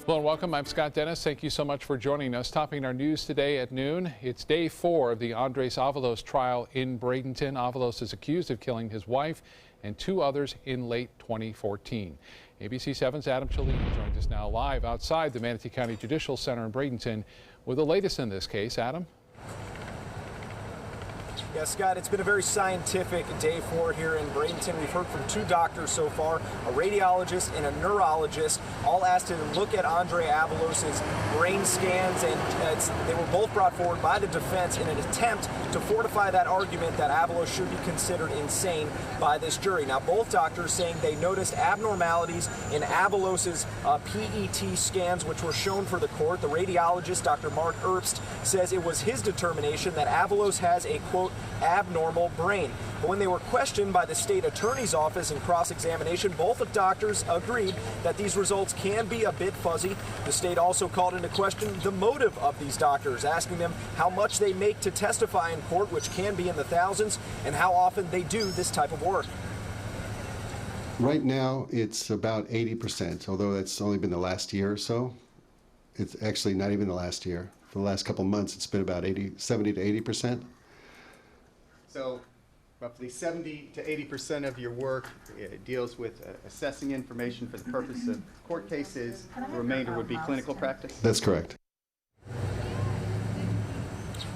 Hello and welcome. I'm Scott Dennis. Thank you so much for joining us. Topping our news today at noon, it's day 4 of the Andres Avalos trial in Bradenton. Avalos is accused of killing his wife and 2 others in late 2014. ABC 7's Adam Cellini joins us now live outside the Manatee County Judicial Center in Bradenton with the latest in this case. Adam? Yeah, Scott, it's been a very scientific day 4 here in Bradenton. We've heard from 2 doctors so far, a radiologist and a neurologist, all asked to look at Andre Avalos' brain scans, and they were both brought forward by the defense in an attempt to fortify that argument that Avalos should be considered insane by this jury. Now, both doctors saying they noticed abnormalities in Avalos' PET scans, which were shown for the court. The radiologist, Dr. Mark Erbst, says it was his determination that Avalos has a, quote, abnormal brain. But when they were questioned by the state attorney's office in cross-examination, both the doctors agreed that these results can be a bit fuzzy. The state also called into question the motive of these doctors, asking them how much they make to testify in court, which can be in the thousands, and how often they do this type of work. Right now, it's about 80%, although it's only been the last year or so. It's actually not even the last year. For the last couple of months, it's been about 70 to 80%. So roughly 70 to 80% of your work deals with assessing information for the purpose of court cases. The remainder would be clinical practice? That's correct.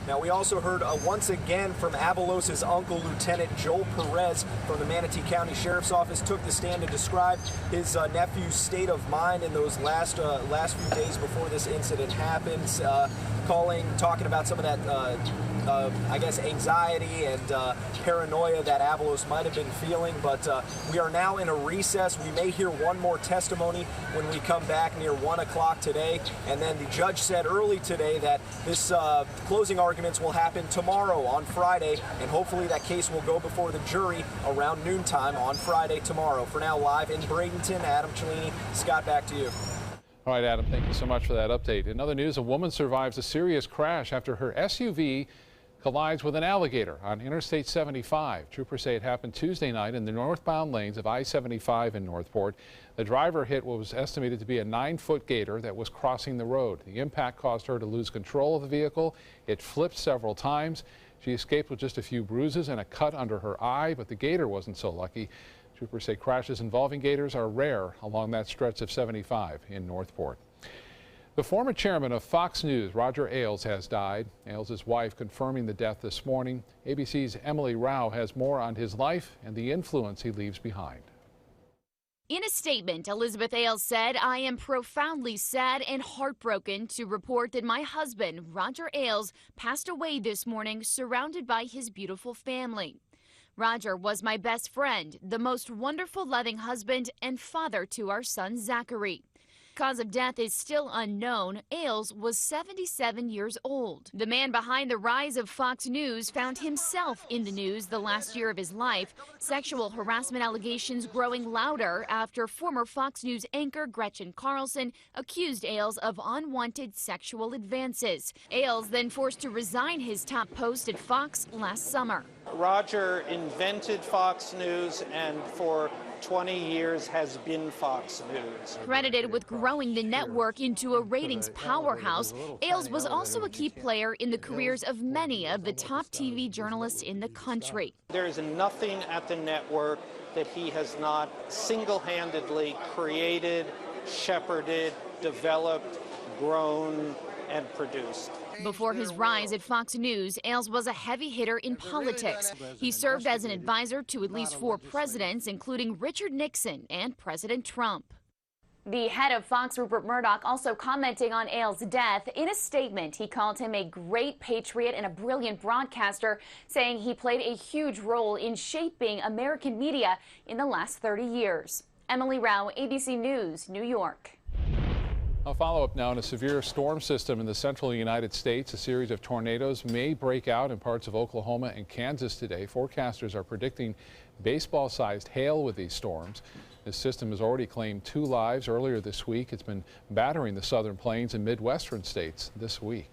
Now, we also heard once again from Avalos' uncle, Lieutenant Joel Perez from the Manatee County Sheriff's Office, took the stand to describe his nephew's state of mind in those last few days before this incident happens, talking about some of that I guess anxiety and paranoia that Avalos might have been feeling. But we are now in a recess. We may hear one more testimony when we come back near 1 o'clock today. And then the judge said early today that this closing arguments will happen tomorrow on Friday, and hopefully that case will go before the jury around noontime on Friday tomorrow. For now, live in Bradenton, Adam Cellini. Scott, back to you. All right, Adam, thank you so much for that update. In other news, a woman survives a serious crash after her SUV collides with an alligator on Interstate 75. Troopers say it happened Tuesday night in the northbound lanes of I-75 in Northport. The driver hit what was estimated to be a 9-foot gator that was crossing the road. The impact caused her to lose control of the vehicle. It flipped several times. She escaped with just a few bruises and a cut under her eye, but the gator wasn't so lucky. Troopers say crashes involving gators are rare along that stretch of 75 in Northport. The former chairman of Fox News, Roger Ailes, has died. Ailes' wife confirming the death this morning. ABC's Emily Rao has more on his life and the influence he leaves behind. In a statement, Elizabeth Ailes said, "I am profoundly sad and heartbroken to report that my husband, Roger Ailes, passed away this morning surrounded by his beautiful family. Roger was my best friend, the most wonderful, loving husband and father to our son, Zachary." Cause of death is still unknown. Ailes was 77 years old. The man behind the rise of Fox News found himself in the news the last year of his life. Sexual harassment allegations growing louder after former Fox News anchor Gretchen Carlson accused Ailes of unwanted sexual advances. Ailes then forced to resign his top post at Fox last summer. Roger invented Fox News and for 20 years has been Fox News. Credited with growing the network into a ratings powerhouse, Ailes was also a key player in the careers of many of the top TV journalists in the country. There is nothing at the network that he has not single-handedly created, shepherded, developed, grown, and produced. Before his rise at Fox News, Ailes was a heavy hitter in politics. He served as an advisor to at least 4 presidents, including Richard Nixon and President Trump. The head of Fox, Rupert Murdoch, also commenting on Ailes' death. In a statement, he called him a great patriot and a brilliant broadcaster, saying he played a huge role in shaping American media in the last 30 years. Emily Rao, ABC News, New York. A follow-up now on a severe storm system in the central United States. A series of tornadoes may break out in parts of Oklahoma and Kansas today. Forecasters are predicting baseball-sized hail with these storms. This system has already claimed 2 lives earlier this week. It's been battering the southern plains and midwestern states this week.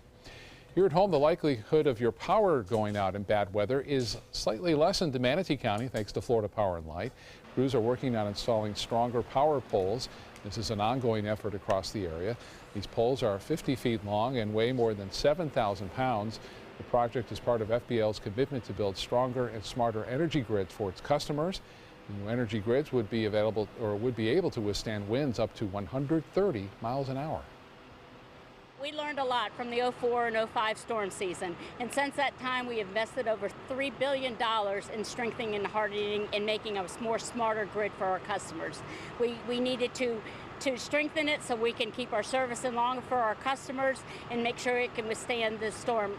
Here at home, the likelihood of your power going out in bad weather is slightly lessened in Manatee County thanks to Florida Power and Light. Crews are working on installing stronger power poles This is an ongoing effort across the area. These poles are 50 feet long and weigh more than 7,000 pounds. The project is part of FPL's commitment to build stronger and smarter energy grids for its customers. The new energy grids would be able to withstand winds up to 130 miles an hour. We learned a lot from the 04 and 05 storm season, and since that time we invested over $3 billion in strengthening and hardening and making a more smarter grid for our customers. We needed to strengthen it so we can keep our service in longer for our customers and make sure it can withstand this storm.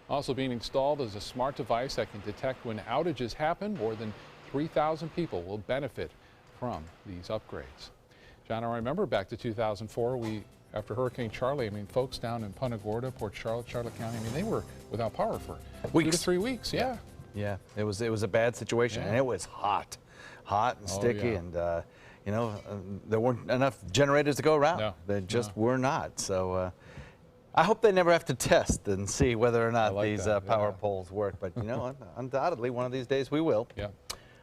Also being installed is a smart device that can detect when outages happen. More than 3,000 people will benefit from these upgrades. John, I remember back to 2004, after Hurricane Charlie, I mean, folks down in Punta Gorda, Port Charlotte, Charlotte County, I mean, they were without power for weeks. 2 to 3 weeks. Yeah. Yeah, it was a bad situation, and it was hot and sticky, and you know, there weren't enough generators to go around. No, There just were not. So I hope they never have to test and see whether or not these power poles work. But you know, undoubtedly, one of these days we will. Yeah.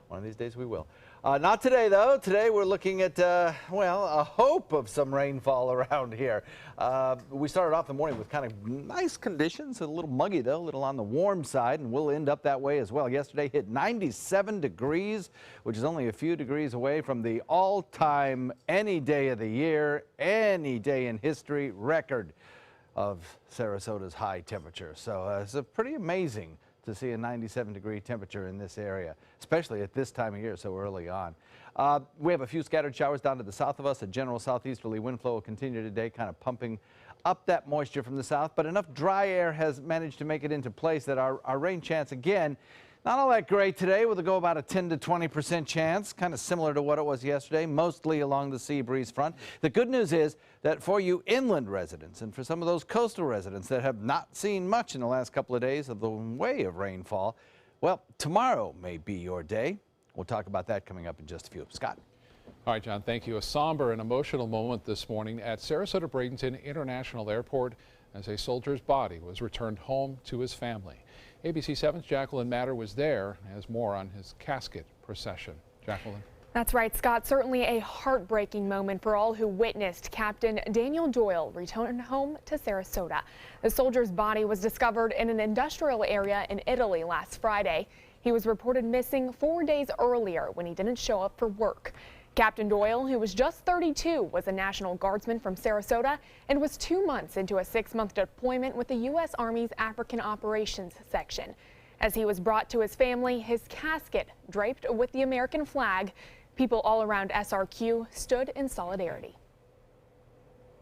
One of these days we will. Not today, though. Today we're looking at, well, a hope of some rainfall around here. We started off the morning with kind of nice conditions, a little muggy, though, a little on the warm side, and we'll end up that way as well. Yesterday hit 97 degrees, which is only a few degrees away from the all-time, any day of the year, any day in history record of Sarasota's high temperature. So it's pretty amazing to see a 97-degree temperature in this area, especially at this time of year so early on. We have a few scattered showers down to the south of us. A general southeasterly wind flow will continue today, kind of pumping up that moisture from the south, but enough dry air has managed to make it into place that our rain chance, again, not all that great today. We'll go about a 10 to 20% chance, kind of similar to what it was yesterday, mostly along the sea breeze front. The good news is that for you inland residents and for some of those coastal residents that have not seen much in the last couple of days of the way of rainfall, well, tomorrow may be your day. We'll talk about that coming up in just a few. Scott. All right, John, thank you. A somber and emotional moment this morning at Sarasota Bradenton International Airport as a soldier's body was returned home to his family. ABC 7's Jacqueline Matter was there and has more on his casket procession. Jacqueline. That's right, Scott. Certainly a heartbreaking moment for all who witnessed Captain Daniel Doyle return home to Sarasota. The soldier's body was discovered in an industrial area in Italy last Friday. He was reported missing 4 days earlier when he didn't show up for work. Captain Doyle, who was just 32, was a National Guardsman from Sarasota and was 2 months into a 6-month deployment with the U.S. Army's African Operations Section. As he was brought to his family, his casket draped with the American flag, people all around SRQ stood in solidarity.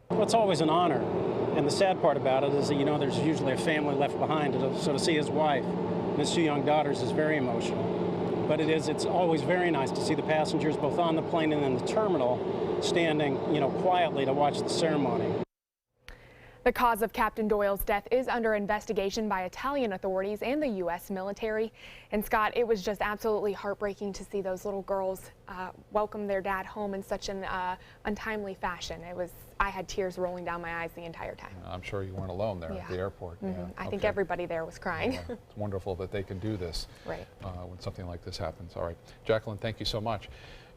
Well, it's always an honor, and the sad part about it is that, you know, there's usually a family left behind, so to see his wife and his 2 young daughters is very emotional. But it's always very nice to see the passengers both on the plane and in the terminal standing, you know, quietly to watch the ceremony. The cause of Captain Doyle's death is under investigation by Italian authorities and the U.S. military. And Scott, it was just absolutely heartbreaking to see those little girls welcome their dad home in such an untimely fashion. I had tears rolling down my eyes the entire time. I'm sure you weren't alone there at the airport. Mm-hmm. Yeah. I think everybody there was crying. Yeah. It's wonderful that they can do this right. When something like this happens. All right, Jacqueline, thank you so much.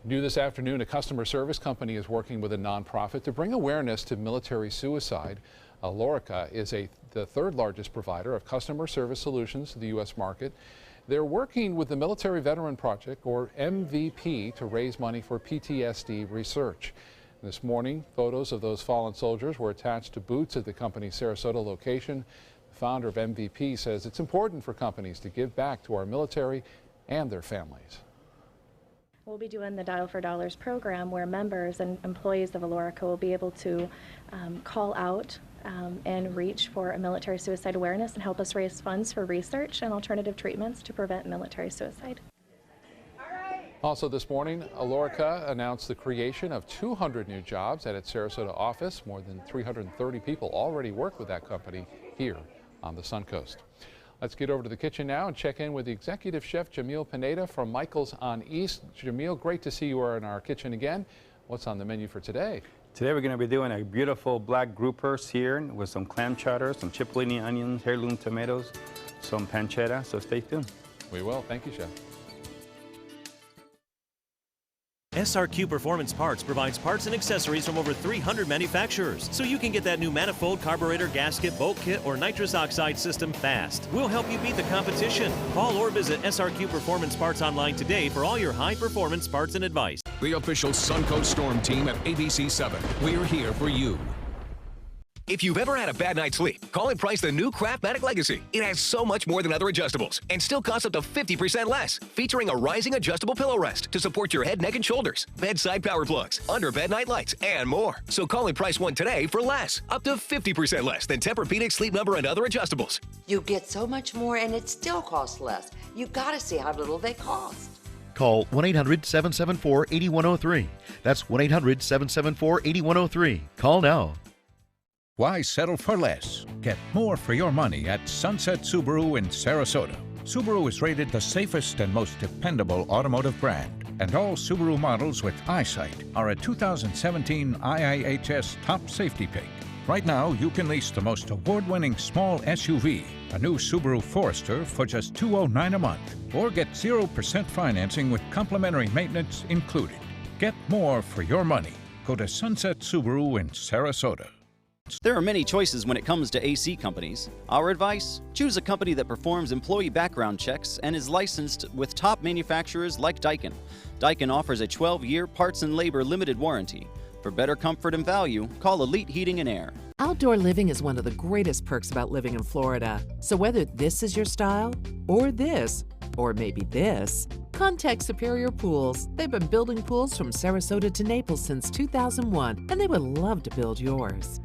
New this afternoon, a customer service company is working with a nonprofit to bring awareness to military suicide. Alorica is the third largest provider of customer service solutions to the U.S. market. They're working with the Military Veteran Project, or MVP, to raise money for PTSD research. This morning, photos of those fallen soldiers were attached to boots at the company's Sarasota location. The founder of MVP says it's important for companies to give back to our military and their families. We'll be doing the Dial for Dollars program where members and employees of Alorica will be able to call out and reach for a military suicide awareness and help us raise funds for research and alternative treatments to prevent military suicide. Also this morning, Alorica announced the creation of 200 new jobs at its Sarasota office. More than 330 people already work with that company here on the Suncoast. Let's get over to the kitchen now and check in with the executive chef Jamil Pineda from Michael's on East. Jamil, great to see you are in our kitchen again. What's on the menu for today? Today we're going to be doing a beautiful black groupers here with some clam chowder, some cipollini onions, heirloom tomatoes, some pancetta, so stay tuned. We will. Thank you, Chef. SRQ Performance Parts provides parts and accessories from over 300 manufacturers, so you can get that new manifold, carburetor, gasket, bolt kit, or nitrous oxide system fast. We'll help you beat the competition. Call or visit SRQ Performance Parts online today for all your high-performance parts and advice. The official Suncoast Storm team at ABC7. We're here for you. If you've ever had a bad night's sleep, call and price the new Craftmatic Legacy. It has so much more than other adjustables and still costs up to 50% less, featuring a rising adjustable pillow rest to support your head, neck, and shoulders, bedside power plugs, under-bed night lights, and more. So call and price one today for less, up to 50% less than Tempur-Pedic, Sleep Number, and other adjustables. You get so much more and it still costs less. You've got to see how little they cost. Call 1-800-774-8103. That's 1-800-774-8103. Call now. Why settle for less? Get more for your money at Sunset Subaru in Sarasota. Subaru is rated the safest and most dependable automotive brand, and all Subaru models with EyeSight are a 2017 IIHS top safety pick. Right now, you can lease the most award-winning small SUV, a new Subaru Forester, for just $209 a month, or get 0% financing with complimentary maintenance included. Get more for your money. Go to Sunset Subaru in Sarasota. There are many choices when it comes to AC companies. Our advice? Choose a company that performs employee background checks and is licensed with top manufacturers like Daikin. Daikin offers a 12-year parts and labor limited warranty. For better comfort and value, call Elite Heating and Air. Outdoor living is one of the greatest perks about living in Florida. So whether this is your style, or this, or maybe this, contact Superior Pools. They've been building pools from Sarasota to Naples since 2001, and they would love to build yours.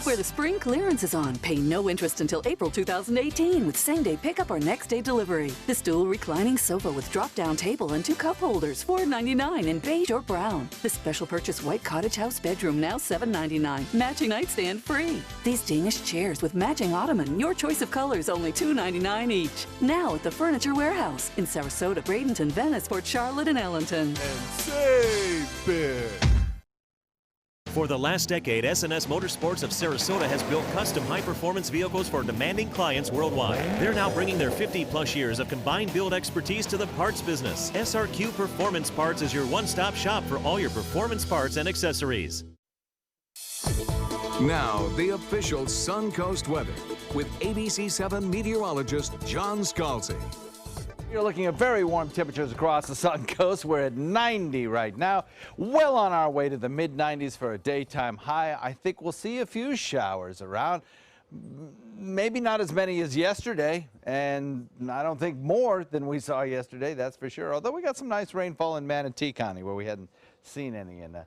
Where the spring clearance is on, pay no interest until April 2018 with same-day pickup or next-day delivery. This dual reclining sofa with drop-down table and 2 cup holders, $4.99 in beige or brown. This special purchase white cottage house bedroom, now $7.99. Matching nightstand free. These Danish chairs with matching ottoman, your choice of colors, only $2.99 each. Now at the Furniture Warehouse in Sarasota, Bradenton, Venice, Port Charlotte, and Ellenton. And save big. For the last decade, S&S Motorsports of Sarasota has built custom high-performance vehicles for demanding clients worldwide. They're now bringing their 50-plus years of combined build expertise to the parts business. SRQ Performance Parts is your one-stop shop for all your performance parts and accessories. Now, the official Suncoast weather with ABC7 meteorologist John Scalzi. You're looking at very warm temperatures across the Suncoast. We're at 90 right now, well on our way to the mid-90s for a daytime high. I think we'll see a few showers around, maybe not as many as yesterday, and I don't think more than we saw yesterday, that's for sure. Although we got some nice rainfall in Manatee County where we hadn't seen any in a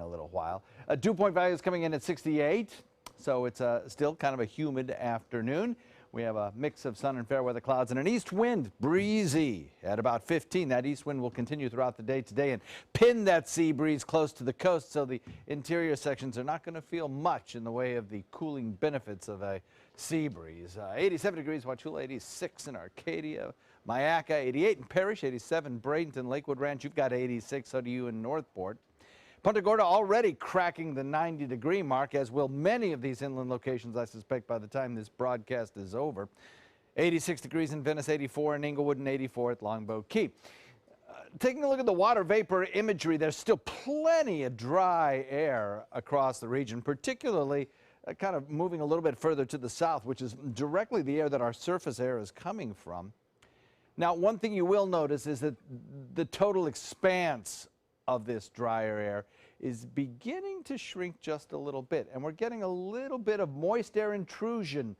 little while. Dew point value is coming in at 68, so it's still kind of a humid afternoon. We have a mix of sun and fair weather clouds and an east wind, breezy at about 15. That east wind will continue throughout the day today and pin that sea breeze close to the coast, so the interior sections are not going to feel much in the way of the cooling benefits of a sea breeze. 87 degrees Wauchula, 86 in Arcadia, Mayaca, 88 in Parrish, 87 Bradenton, Lakewood Ranch. You've got 86, so do you in Northport. Punta Gorda already cracking the 90-degree mark, as will many of these inland locations, I suspect, by the time this broadcast is over. 86 degrees in Venice, 84 in Inglewood, and 84 at Longboat Key. Taking a look at the water vapor imagery, there's still plenty of dry air across the region, particularly kind of moving a little bit further to the south, which is directly the air that our surface air is coming from. Now, one thing you will notice is that the total expanse of this drier air is beginning to shrink just a little bit, and we're getting a little bit of moist air intrusion.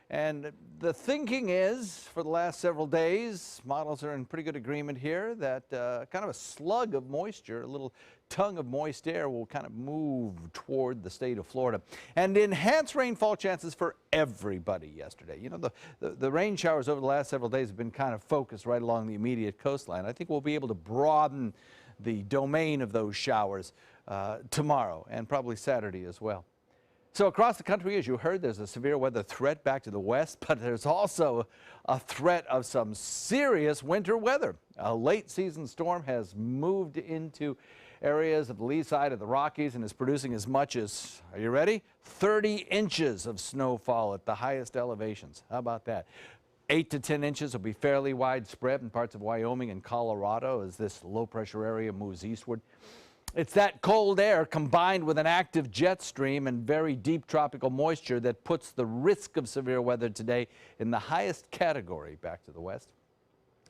And the thinking is, for the last several days, models are in pretty good agreement here, that kind of a slug of moisture, a little tongue of moist air, will kind of move toward the state of Florida and enhance rainfall chances for everybody yesterday. You know, the rain showers over the last several days have been kind of focused right along the immediate coastline. I think we'll be able to broaden the domain of those showers tomorrow and probably Saturday as well. So across the country, as you heard, there's a severe weather threat back to the west, but there's also a threat of some serious winter weather. A late season storm has moved into areas of the lee side of the Rockies and is producing as much as, are you ready? 30 inches of snowfall at the highest elevations. How about that? 8 to 10 inches will be fairly widespread in parts of Wyoming and Colorado as this low-pressure area moves eastward. It's that cold air combined with an active jet stream and very deep tropical moisture that puts the risk of severe weather today in the highest category back to the west.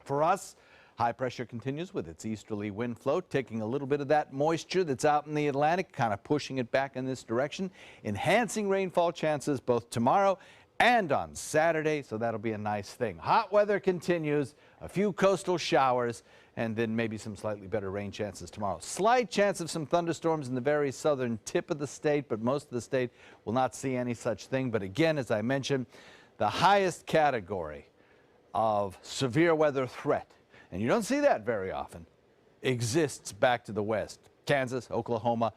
For us, high pressure continues with its easterly wind flow, taking a little bit of that moisture that's out in the Atlantic, kind of pushing it back in this direction, enhancing rainfall chances both tomorrow and on Saturday, so that'll be a nice thing. Hot weather continues, a few coastal showers, and then maybe some slightly better rain chances tomorrow. Slight chance of some thunderstorms in the very southern tip of the state, but most of the state will not see any such thing. But again, as I mentioned, the highest category of severe weather threat, and you don't see that very often, exists back to the west. Kansas, Oklahoma,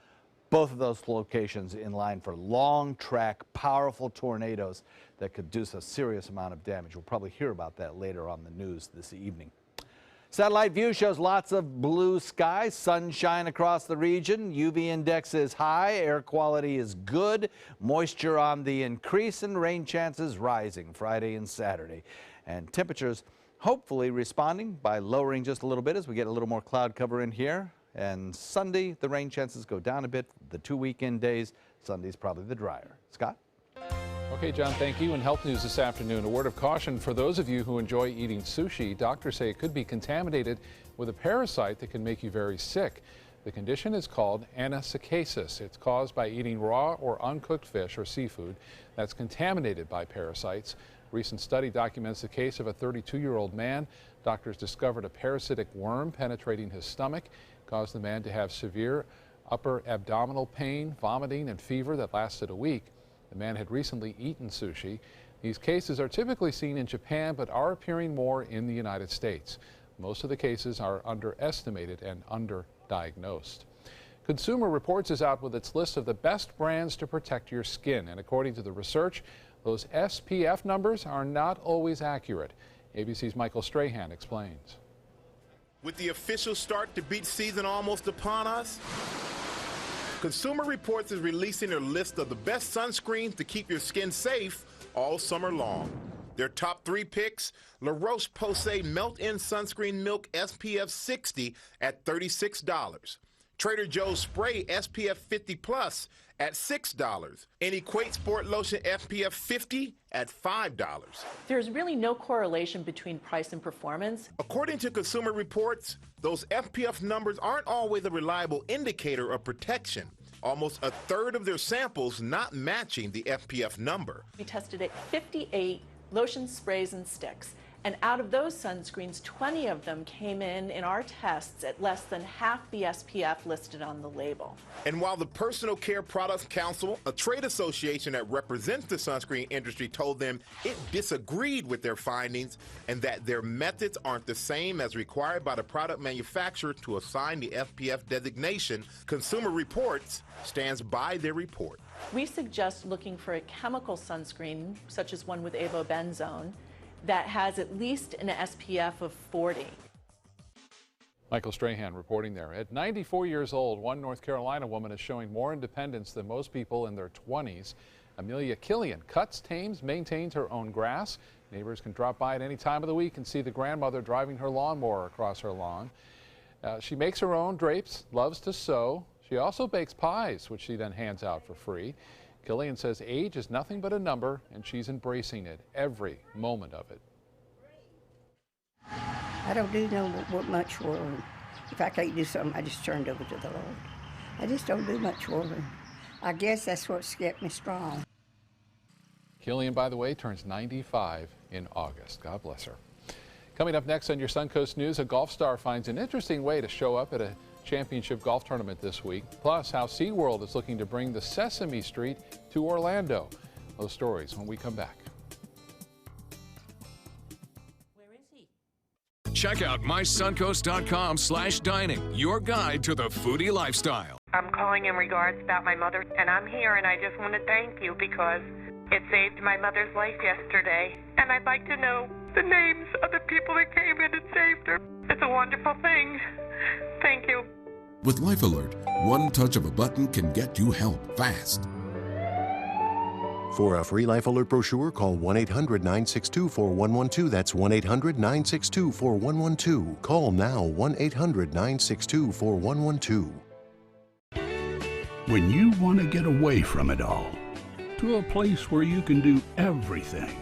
both of those locations in line for long track, powerful tornadoes that could do a serious amount of damage. We'll probably hear about that later on the news this evening. Satellite view shows lots of blue skies, sunshine across the region. UV index is high, air quality is good, moisture on the increase, and rain chances rising Friday and Saturday. And temperatures hopefully responding by lowering just a little bit as we get a little more cloud cover in here. And Sunday, the rain chances go down a bit. The 2 weekend days, Sunday's probably the drier. Scott? Okay, John, thank you. In health news this afternoon, a word of caution for those of you who enjoy eating sushi. Doctors say it could be contaminated with a parasite that can make you very sick. The condition is called anisakiasis. It's caused by eating raw or uncooked fish or seafood that's contaminated by parasites. A recent study documents the case of a 32-year-old man. Doctors discovered a parasitic worm penetrating his stomach, caused the man to have severe upper abdominal pain, vomiting, and fever that lasted a week. The man had recently eaten sushi. These cases are typically seen in Japan, but are appearing more in the United States. Most of the cases are underestimated and underdiagnosed. Consumer Reports is out with its list of the best brands to protect your skin. And according to the research, those SPF numbers are not always accurate. ABC's Michael Strahan explains. With the official start to beach season almost upon us, Consumer Reports is releasing their list of the best sunscreens to keep your skin safe all summer long. Their top 3 picks: La Roche-Posay Melt-In Sunscreen Milk SPF 60 at $36. Trader Joe's Spray SPF 50 Plus at $6. And Equate Sport Lotion SPF 50 at $5. There's really no correlation between price and performance. According to Consumer Reports, those SPF numbers aren't always a reliable indicator of protection. Almost a third of their samples not matching the SPF number. We tested 58 lotion sprays and sticks. And out of those sunscreens, 20 of them came in our tests at less than half the SPF listed on the label. And while the Personal Care Products Council, a trade association that represents the sunscreen industry, told them it disagreed with their findings and that their methods aren't the same as required by the product manufacturer to assign the SPF designation, Consumer Reports stands by their report. We suggest looking for a chemical sunscreen, such as one with avobenzone, that has at least an SPF of 40. Michael Strahan reporting there. At 94 years old, one North Carolina woman is showing more independence than most people in their 20s. Amelia Killian cuts, tames, maintains her own grass. Neighbors can drop by at any time of the week and see the grandmother driving her lawnmower across her lawn. She makes her own drapes, loves to sew. She also bakes pies, which she then hands out for free. Killian says age is nothing but a number, and she's embracing it, every moment of it. I don't do much for her. If I can't do something, I just turn it over to the Lord. I just don't do much for her. I guess that's what's kept me strong. Killian, by the way, turns 95 in August. God bless her. Coming up next on your Suncoast News, a golf star finds an interesting way to show up at a championship golf tournament this week. Plus, how SeaWorld is looking to bring the Sesame Street to Orlando. Those stories when we come back. Check out mysuncoast.com/dining, your guide to the foodie lifestyle. I'm calling in regards about my mother, and I'm here, and I just want to thank you because it saved my mother's life yesterday. And I'd like to know the names of the people that came in and saved her. It's a wonderful thing. Thank you. With Life Alert, one touch of a button can get you help fast. For a free Life Alert brochure, call 1-800-962-4112. That's 1-800-962-4112. Call now, 1-800-962-4112. When you want to get away from it all, to a place where you can do everything,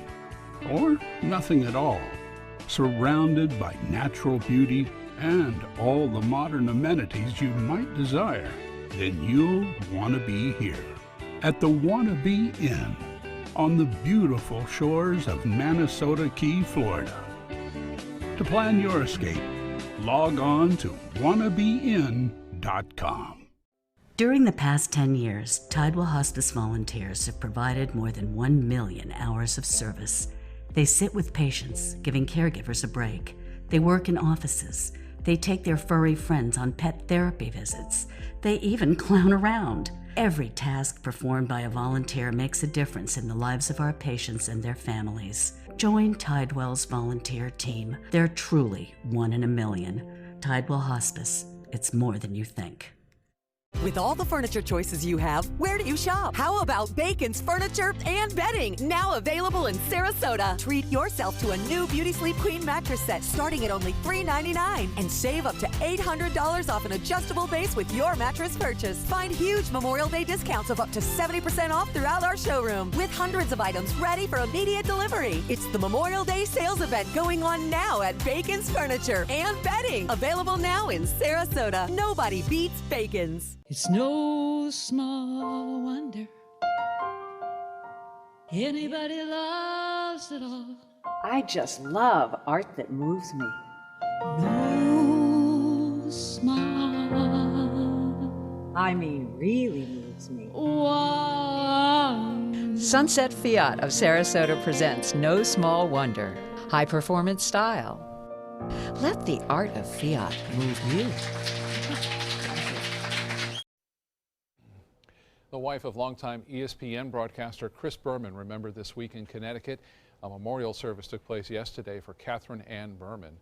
or nothing at all, surrounded by natural beauty and all the modern amenities you might desire, then you'll want to be here at the Wanna Be Inn on the beautiful shores of Manasota Key, Florida. To plan your escape, log on to wannabeinn.com. During the past 10 years, Tidewell Hospice volunteers have provided more than 1 million hours of service. They sit with patients, giving caregivers a break. They work in offices. They take their furry friends on pet therapy visits. They even clown around. Every task performed by a volunteer makes a difference in the lives of our patients and their families. Join Tidewell's volunteer team. They're truly 1 in a million. Tidewell Hospice. It's more than you think. With all the furniture choices you have, where do you shop? How about Bacon's Furniture and Bedding, now available in Sarasota? Treat yourself to a new Beauty Sleep Queen mattress set starting at only $399 and save up to $800 off an adjustable base with your mattress purchase. Find huge Memorial Day discounts of up to 70% off throughout our showroom with hundreds of items ready for immediate delivery. It's the Memorial Day sales event going on now at Bacon's Furniture and Bedding, available now in Sarasota. Nobody beats Bacon's. It's no small wonder anybody loves it all. I just love art that moves me. No small, I mean, really moves me. wonder. Sunset Fiat of Sarasota presents No Small Wonder. High performance style. Let the art of Fiat move you. The wife of longtime ESPN broadcaster Chris Berman remembered this week in Connecticut. A memorial service took place yesterday for Catherine Ann Berman.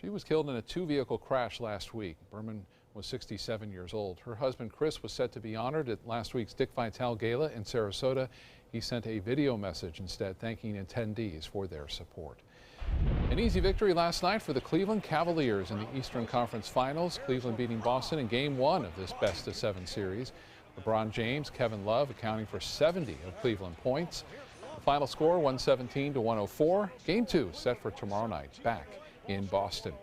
She was killed in a two-vehicle crash last week. Berman was 67 years old. Her husband Chris was set to be honored at last week's Dick Vitale Gala in Sarasota. He sent a video message instead thanking attendees for their support. An easy victory last night for the Cleveland Cavaliers in the Eastern Conference Finals. Cleveland beating Boston in Game 1 of this best-of-7 series. LeBron James, Kevin Love accounting for 70 of Cleveland points. The final score 117-104. Game 2 set for tomorrow night back in Boston.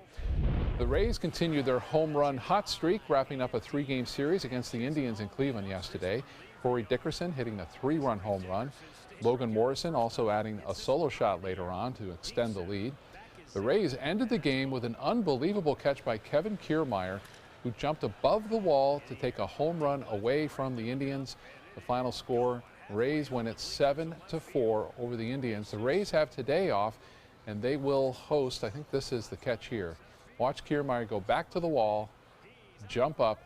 The Rays continued their home run hot streak, wrapping up a 3-game series against the Indians in Cleveland yesterday. Corey Dickerson hitting a 3-run home run. Logan Morrison also adding a solo shot later on to extend the lead. The Rays ended the game with an unbelievable catch by Kevin Kiermaier, who jumped above the wall to take a home run away from the Indians. The final score, Rays win it 7-4 over the Indians. The Rays have today off, and they will host, I think this is the catch here. Watch Kiermaier go back to the wall, jump up,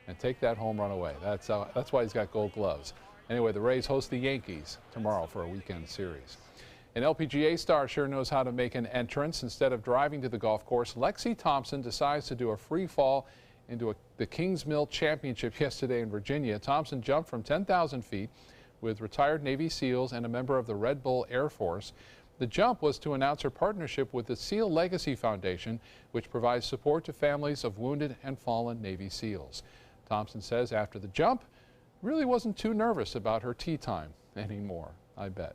and take that home run away. That's why he's got gold gloves. Anyway, the Rays host the Yankees tomorrow for a weekend series. An LPGA star sure knows how to make an entrance. Instead of driving to the golf course, Lexi Thompson decides to do a free fall into the Kings Mill Championship yesterday in Virginia. Thompson jumped from 10,000 feet with retired Navy SEALs and a member of the Red Bull Air Force. The jump was to announce her partnership with the SEAL Legacy Foundation, which provides support to families of wounded and fallen Navy SEALs. Thompson says after the jump, really wasn't too nervous about her tea time anymore, I bet.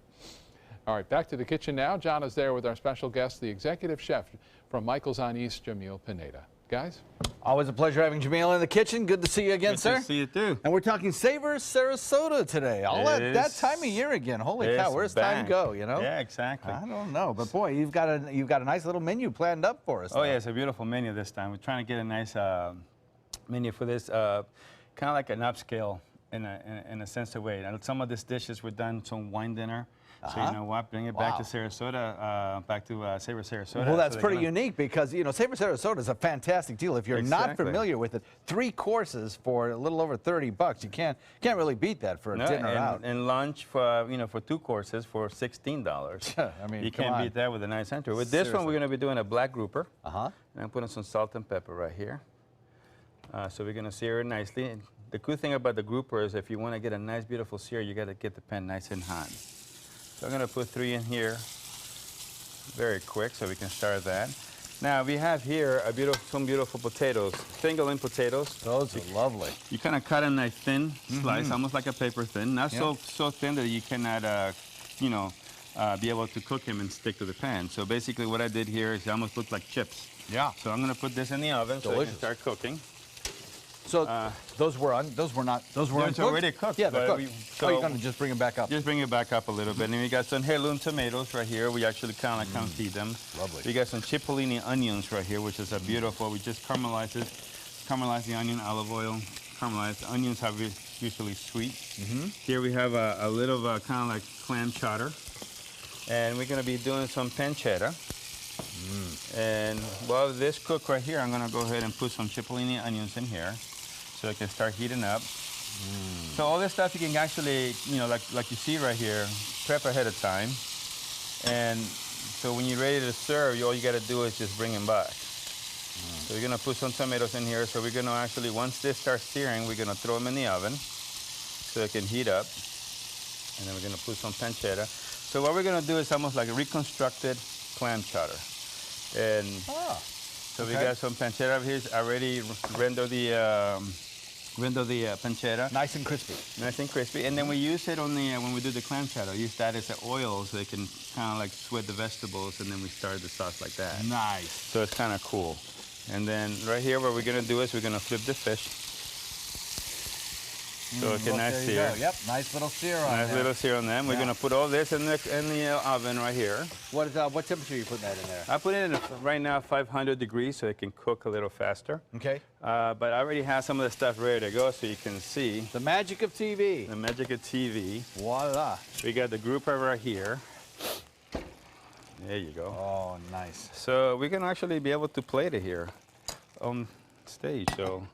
All right, back to the kitchen now. John is there with our special guest, the executive chef from Michael's on East, Jamil Pineda. Guys? Always a pleasure having Jamil in the kitchen. Good to see you again, sir. Good to see you too. And we're talking Savor Sarasota today. All at that time of year again. Holy cow, where's time go, you know? Yeah, exactly. I don't know, but boy, you've got a nice little menu planned up for us. Oh, yeah, it's a beautiful menu this time. We're trying to get a nice menu for this, kind of like an upscale in a sense of way. Now, some of these dishes were done some wine dinner. So you know what? Bring it back to Sarasota, back to Savor Sarasota. Well, that's pretty unique because, you know, Savor Sarasota is a fantastic deal. If you're not familiar with it, 3 courses for a little over $30. You can't really beat that for a dinner out. And lunch for, you know, for 2 courses for $16. I mean, you can't beat that with a nice entry. With this one, we're going to be doing a black grouper. And I'm putting some salt and pepper right here. So we're going to sear it nicely. the good thing about the grouper is if you want to get a nice, beautiful sear, you got to get the pan nice and hot. So I'm going to put 3 in here very quick so we can start that. Now we have here some beautiful potatoes, fingerling potatoes. Those are lovely. You kind of cut a nice thin slice, almost like a paper thin, not so thin that you cannot, you know, be able to cook them and stick to the pan. So basically what I did here is it almost looked like chips. Yeah. So I'm going to put this in the oven so I can start cooking. So those were already cooked. Yeah, they're cooked. So you're going to just bring them back up. Just bring it back up a little bit. And we got some heirloom tomatoes right here. We actually kind of like feed them. Lovely. We got some cipollini onions right here, which is a beautiful. We just caramelize the onion, olive oil, caramelize. The onions are usually sweet. Here we have a little kind of like clam chowder. And we're going to be doing some pancetta. And while this cook right here, I'm going to go ahead and put some cipollini onions in here so it can start heating up. So all this stuff you can actually, you know, like you see right here, prep ahead of time. And so when you're ready to serve, all you got to do is just bring them back. So we're going to put some tomatoes in here. So we're going to actually, once this starts searing, we're going to throw them in the oven so it can heat up. And then we're going to put some pancetta. So what we're going to do is almost like a reconstructed clam chowder. And so we got some pancetta here. Already render the pancetta. Nice and crispy. Nice and crispy. And then we use it on the when we do the clam chowder. Use that as the oil so they can kind of like sweat the vegetables, and then we start the sauce like that. Nice. So it's kind of cool. And then right here, what we're gonna do is we're gonna flip the fish. So it can nice sear. Yep, nice little sear on there. Nice little sear on them. We're gonna put all this in the oven right here. What temperature are you putting that in there? I put it in right now 500 degrees so it can cook a little faster. Okay. But I already have some of the stuff ready to go so you can see. The magic of TV. The magic of TV. Voila. We got the grouper right here. There you go. Oh, nice. So we're gonna actually be able to plate it here on stage. So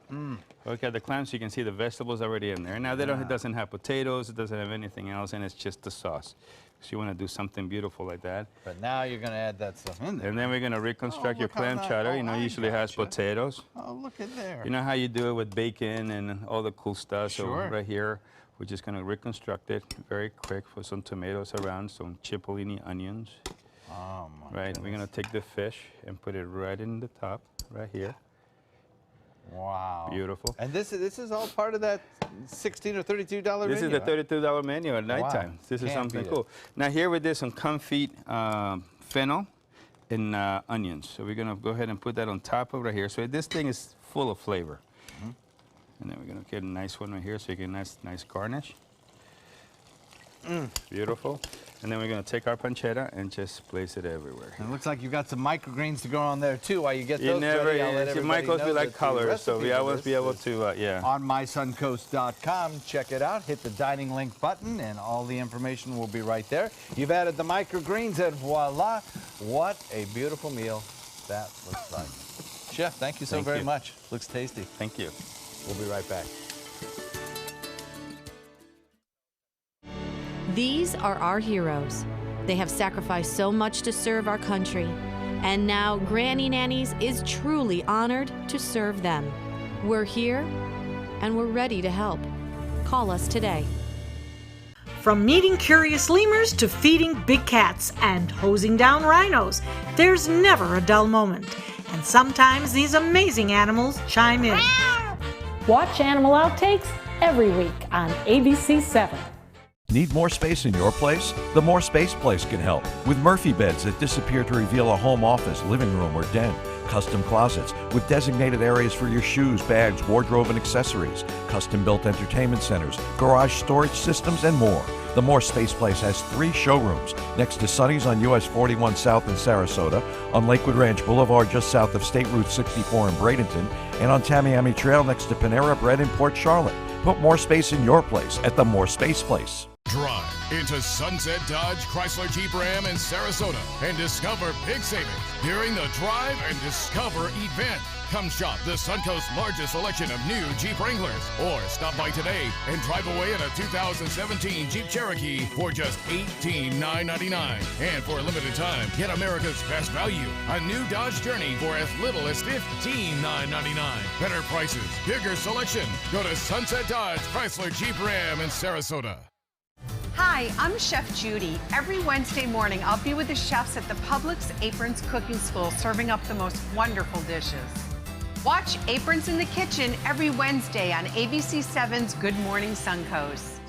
look at the clams, you can see the vegetables already in there. Now it doesn't have potatoes, it doesn't have anything else, and it's just the sauce. So you want to do something beautiful like that. But now you're going to add that stuff in there. And then we're going to reconstruct your clam chowder. You know, usually has potatoes. Oh, look at there. You know how you do it with bacon and all the cool stuff. Sure. So right here, we're just going to reconstruct it very quick. Put some tomatoes around, some cipollini onions. Oh, my Right, we're going to take the fish and put it right in the top, right here. Wow. Beautiful. And this is all part of that $16 or $32 menu. This is the $32 menu at nighttime. Wow. This is Can't something beat cool. Now here we did some confit fennel and onions. So we're gonna go ahead and put that on top of right here. So this thing is full of flavor. And then we're gonna get a nice one right here so you get a nice garnish. Beautiful. And then we're going to take our pancetta and just place it everywhere. And it looks like you've got some microgreens to go on there too. While you get those never, ready, I'll let it everybody might always know be like that the colors, so we recipe always for be this able is to, yeah. on mysuncoast.com. Check it out. Hit the dining link button, and all the information will be right there. You've added the microgreens, and voila! What a beautiful meal that looks like. Chef, thank you so very much. Looks tasty. Thank you. We'll be right back. These are our heroes. They have sacrificed so much to serve our country. And now Granny Nannies is truly honored to serve them. We're here and we're ready to help. Call us today. From meeting curious lemurs to feeding big cats and hosing down rhinos, there's never a dull moment. And sometimes these amazing animals chime in. Watch Animal Outtakes every week on ABC7. Need more space in your place? The More Space Place can help with Murphy beds that disappear to reveal a home office, living room, or den. Custom closets with designated areas for your shoes, bags, wardrobe, and accessories. Custom-built entertainment centers, garage storage systems, and more. The More Space Place has 3 showrooms next to Sonny's on US 41 South in Sarasota, on Lakewood Ranch Boulevard just south of State Route 64 in Bradenton, and on Tamiami Trail next to Panera Bread in Port Charlotte. Put more space in your place at the More Space Place. Drive into Sunset Dodge, Chrysler, Jeep, Ram in Sarasota and discover big savings during the Drive and Discover event. Come shop the Suncoast's largest selection of new Jeep Wranglers, or stop by today and drive away in a 2017 Jeep Cherokee for just $18,999. And for a limited time, get America's best value, a new Dodge Journey for as little as $15,999. Better prices, bigger selection. Go to Sunset Dodge, Chrysler, Jeep, Ram in Sarasota. Hi, I'm Chef Judy. Every Wednesday morning, I'll be with the chefs at the Publix Aprons Cooking School, serving up the most wonderful dishes. Watch Aprons in the Kitchen every Wednesday on ABC7's Good Morning Suncoast.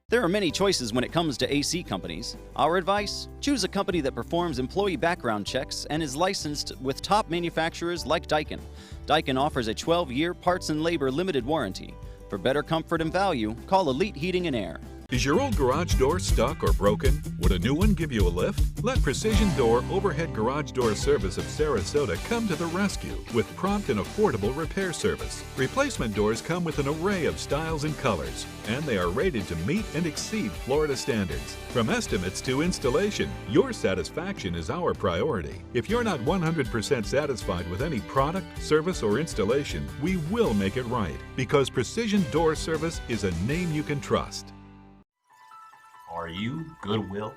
There are many choices when it comes to AC companies. Our advice? Choose a company that performs employee background checks and is licensed with top manufacturers like Daikin. Daikin offers a 12-year parts and labor limited warranty. For better comfort and value, call Elite Heating and Air. Is your old garage door stuck or broken? Would a new one give you a lift? Let Precision Door Overhead Garage Door Service of Sarasota come to the rescue with prompt and affordable repair service. Replacement doors come with an array of styles and colors, and they are rated to meet and exceed Florida standards. From estimates to installation, your satisfaction is our priority. If you're not 100% satisfied with any product, service, or installation, we will make it right, because Precision Door Service is a name you can trust. Are you Goodwill?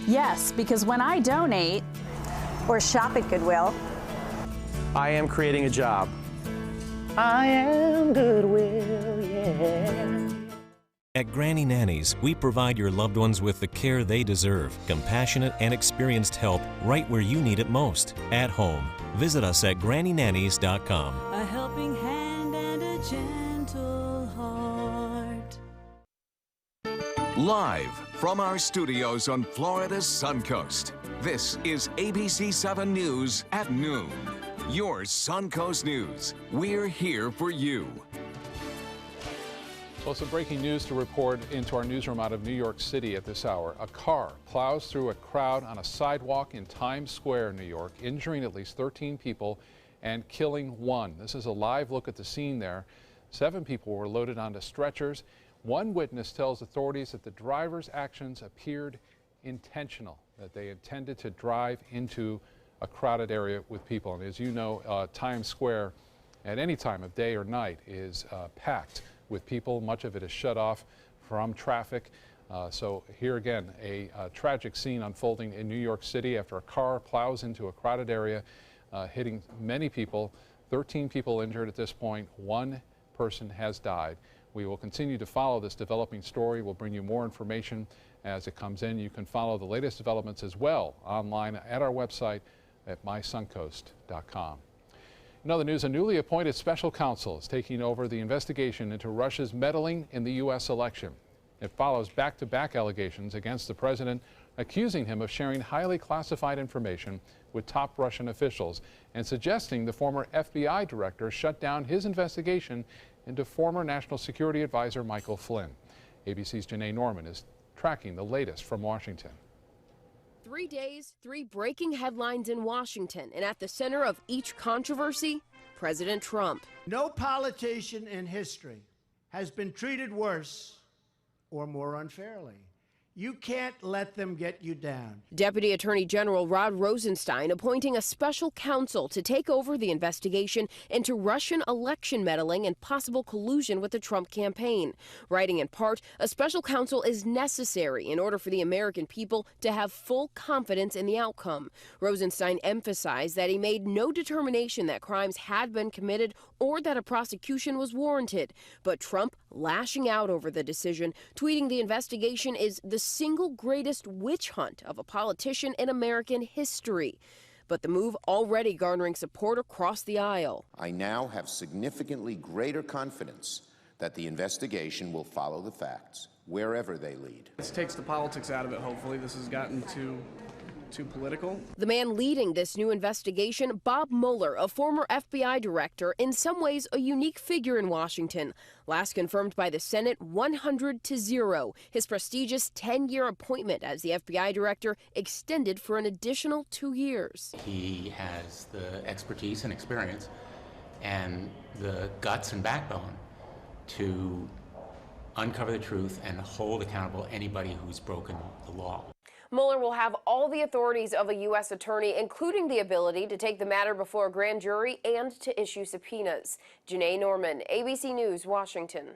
Yes, because when I donate or shop at Goodwill, I am creating a job. I am Goodwill, yeah. At Granny Nannies, we provide your loved ones with the care they deserve, compassionate and experienced help right where you need it most, at home. Visit us at GrannyNannies.com. A helping hand and a gentle heart. Live from our studios on Florida's Suncoast, this is ABC 7 News at noon. Your Suncoast News. We're here for you. Well, some breaking news to report into our newsroom out of New York City at this hour. A car plows through a crowd on a sidewalk in Times Square, New York, injuring at least 13 people and killing one. This is a live look at the scene there. 7 people were loaded onto stretchers. One witness tells authorities that the driver's actions appeared intentional, that they intended to drive into a crowded area with people. And as you know, Times Square at any time of day or night is packed with people. Much of it is shut off from traffic. So here again, a tragic scene unfolding in New York City after a car plows into a crowded area, hitting many people. 13 people injured at this point. 1 person has died. We will continue to follow this developing story. We'll bring you more information as it comes in. You can follow the latest developments as well online at our website at mysuncoast.com. In other news, a newly appointed special counsel is taking over the investigation into Russia's meddling in the U.S. election. It follows back-to-back allegations against the president, accusing him of sharing highly classified information with top Russian officials and suggesting the former FBI director shut down his investigation into former National Security Advisor Michael Flynn. ABC's Janae Norman is tracking the latest from Washington. 3 days, 3 breaking headlines in Washington, and at the center of each controversy, President Trump. No politician in history has been treated worse or more unfairly. You can't let them get you down. Deputy Attorney General Rod Rosenstein appointing a special counsel to take over the investigation into Russian election meddling and possible collusion with the Trump campaign. Writing in part, a special counsel is necessary in order for the American people to have full confidence in the outcome. Rosenstein emphasized that he made no determination that crimes had been committed or that a prosecution was warranted. But Trump lashing out over the decision, tweeting the investigation is the single greatest witch hunt of a politician in American history. But the move already garnering support across the aisle. I now have significantly greater confidence that the investigation will follow the facts, wherever they lead. This takes the politics out of it, hopefully. This has gotten too political. The man leading this new investigation, Bob Mueller, a former FBI director, in some ways a unique figure in Washington. Last confirmed by the Senate 100-0. His prestigious 10-year appointment as the FBI director extended for an additional 2 years. He has the expertise and experience and the guts and backbone to uncover the truth and hold accountable anybody who's broken the law. Mueller will have all the authorities of a U.S. attorney, including the ability to take the matter before a grand jury and to issue subpoenas. Janae Norman, ABC News, Washington.